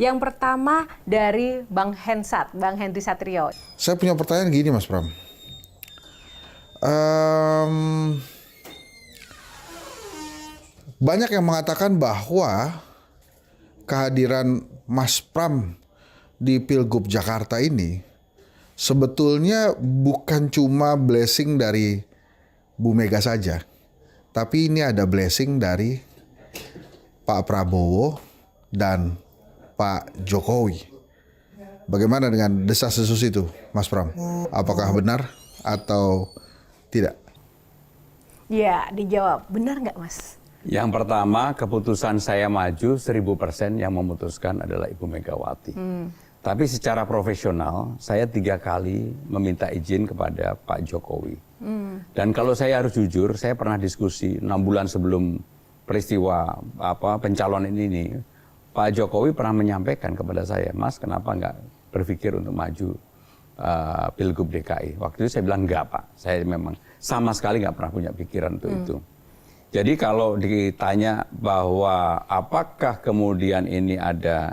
Yang pertama dari Bang Hensat, Bang Henry Satrio. Saya punya pertanyaan gini, Mas Pram. Banyak yang mengatakan bahwa kehadiran Mas Pram di Pilgub Jakarta ini sebetulnya bukan cuma blessing dari Bu Mega saja, tapi ini ada blessing dari Pak Prabowo dan Pak Jokowi. Bagaimana dengan desas-desus itu, Mas Pram? Apakah benar atau tidak? Ya, dijawab. Benar nggak, Mas? Yang pertama, keputusan saya maju 1000% yang memutuskan adalah Ibu Megawati. Tapi secara profesional, saya 3 kali meminta izin kepada Pak Jokowi. Dan kalau saya harus jujur, saya pernah diskusi 6 bulan sebelum peristiwa pencalonan ini, Pak Jokowi pernah menyampaikan kepada saya, Mas, kenapa nggak berpikir untuk maju Pilgub DKI? Waktu itu saya bilang, enggak Pak, saya memang sama sekali nggak pernah punya pikiran untuk itu. Jadi kalau ditanya bahwa apakah kemudian ini ada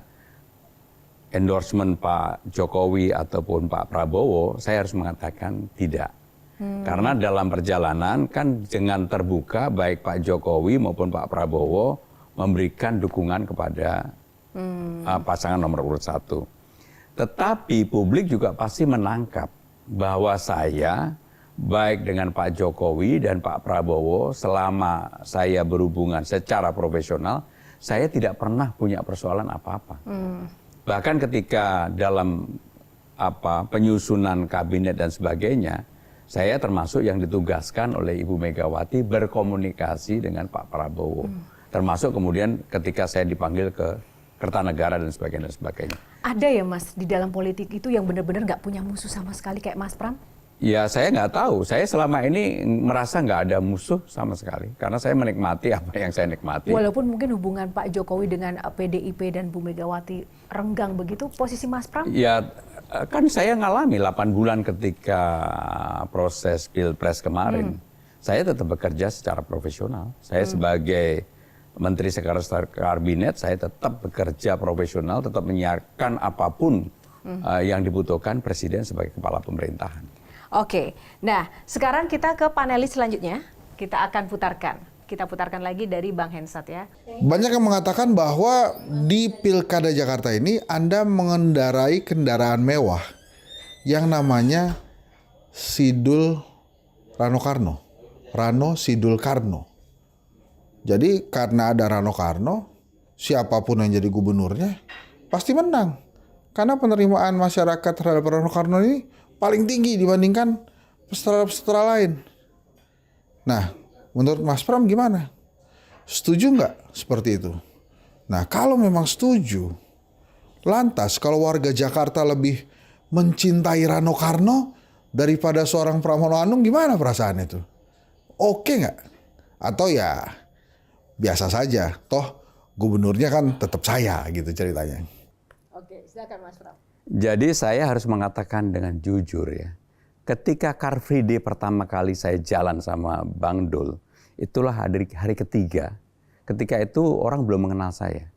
endorsement Pak Jokowi ataupun Pak Prabowo, saya harus mengatakan tidak. Karena dalam perjalanan kan dengan terbuka baik Pak Jokowi maupun Pak Prabowo memberikan dukungan kepada pasangan nomor urut 1. Tetapi publik juga pasti menangkap bahwa saya baik dengan Pak Jokowi dan Pak Prabowo selama saya berhubungan secara profesional, saya tidak pernah punya persoalan apa-apa. Bahkan ketika dalam penyusunan kabinet dan sebagainya, saya termasuk yang ditugaskan oleh Ibu Megawati berkomunikasi dengan Pak Prabowo. Termasuk kemudian ketika saya dipanggil ke Kertanegara dan sebagainya dan sebagainya. Ada ya, Mas, di dalam politik itu yang benar-benar nggak punya musuh sama sekali kayak Mas Pram? Ya saya nggak tahu, saya selama ini merasa nggak ada musuh sama sekali. Karena saya menikmati apa yang saya nikmati. Walaupun mungkin hubungan Pak Jokowi dengan PDIP dan Bu Megawati renggang begitu, posisi Mas Pram? Ya kan saya ngalami 8 bulan ketika proses Pilpres kemarin. Saya tetap bekerja secara profesional. Saya sebagai Menteri Sekretaris Kabinet, saya tetap bekerja profesional, tetap menyiarkan apapun yang dibutuhkan Presiden sebagai kepala pemerintahan. Oke, nah sekarang kita ke panelis selanjutnya. Kita akan putarkan. Kita putarkan lagi dari Bang Hensat ya. Banyak yang mengatakan bahwa di Pilkada Jakarta ini Anda mengendarai kendaraan mewah yang namanya Sidul Rano Karno. Rano Sidul Karno. Jadi karena ada Rano Karno, siapapun yang jadi gubernurnya pasti menang. Karena penerimaan masyarakat terhadap Rano Karno ini paling tinggi dibandingkan peserta-peserta lain. Nah, menurut Mas Pram gimana? Setuju nggak seperti itu? Nah, kalau memang setuju, lantas kalau warga Jakarta lebih mencintai Rano Karno daripada seorang Pramono Anung, gimana perasaan itu? Oke nggak? Atau ya biasa saja, toh gubernurnya kan tetap saya gitu ceritanya. Oke, silakan Mas Pram. Jadi saya harus mengatakan dengan jujur ya, ketika Car Free Day pertama kali saya jalan sama Bang Dul, itulah hari ketiga. Ketika itu orang belum mengenal saya.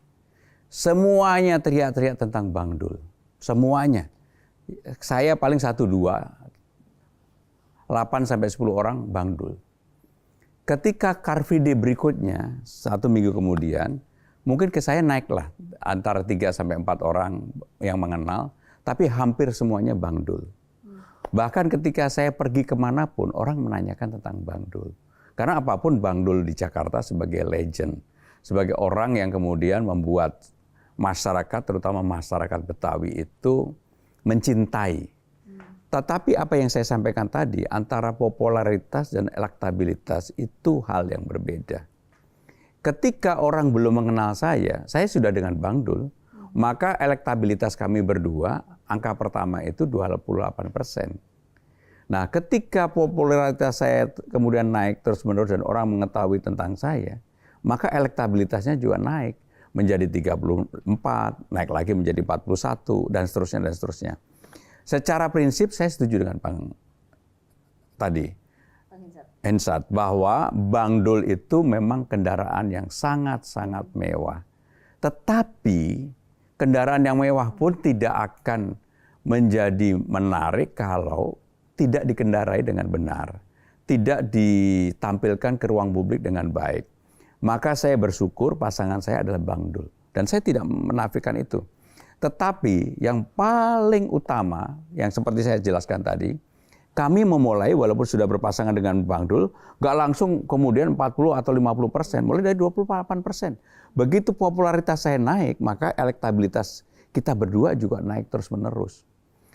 Semuanya teriak-teriak tentang Bang Dul. Semuanya. Saya paling 1, 2, 8-10 orang Bang Dul. Ketika Car Free Day berikutnya, 1 minggu kemudian, mungkin ke saya naiklah antara 3-4 orang yang mengenal, tapi hampir semuanya Bang Dul. Bahkan ketika saya pergi kemanapun, orang menanyakan tentang Bang Dul. Karena apapun Bang Dul di Jakarta sebagai legend, sebagai orang yang kemudian membuat masyarakat, terutama masyarakat Betawi itu mencintai. Tetapi apa yang saya sampaikan tadi, antara popularitas dan elektabilitas itu hal yang berbeda. Ketika orang belum mengenal saya sudah dengan Bang Dul, maka elektabilitas kami berdua, angka pertama itu 28%. Nah, ketika popularitas saya kemudian naik terus-menerus dan orang mengetahui tentang saya, maka elektabilitasnya juga naik menjadi 34, naik lagi menjadi 41, dan seterusnya, dan seterusnya. Secara prinsip saya setuju dengan Bang Hensat, bahwa Bang Dul itu memang kendaraan yang sangat-sangat mewah. Tetapi kendaraan yang mewah pun tidak akan menjadi menarik kalau tidak dikendarai dengan benar, tidak ditampilkan ke ruang publik dengan baik. Maka saya bersyukur pasangan saya adalah Bang Dul. Dan saya tidak menafikan itu. Tetapi yang paling utama, yang seperti saya jelaskan tadi, kami memulai walaupun sudah berpasangan dengan Bang Dul, nggak langsung kemudian 40 atau 50%, mulai dari 28%. Begitu popularitas saya naik, maka elektabilitas kita berdua juga naik terus-menerus.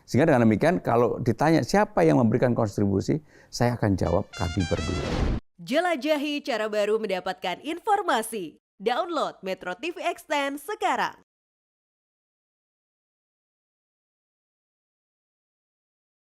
Sehingga dengan demikian kalau ditanya siapa yang memberikan kontribusi, saya akan jawab kami berdua. Jelajahi cara baru mendapatkan informasi. Download Metro TV Extend sekarang.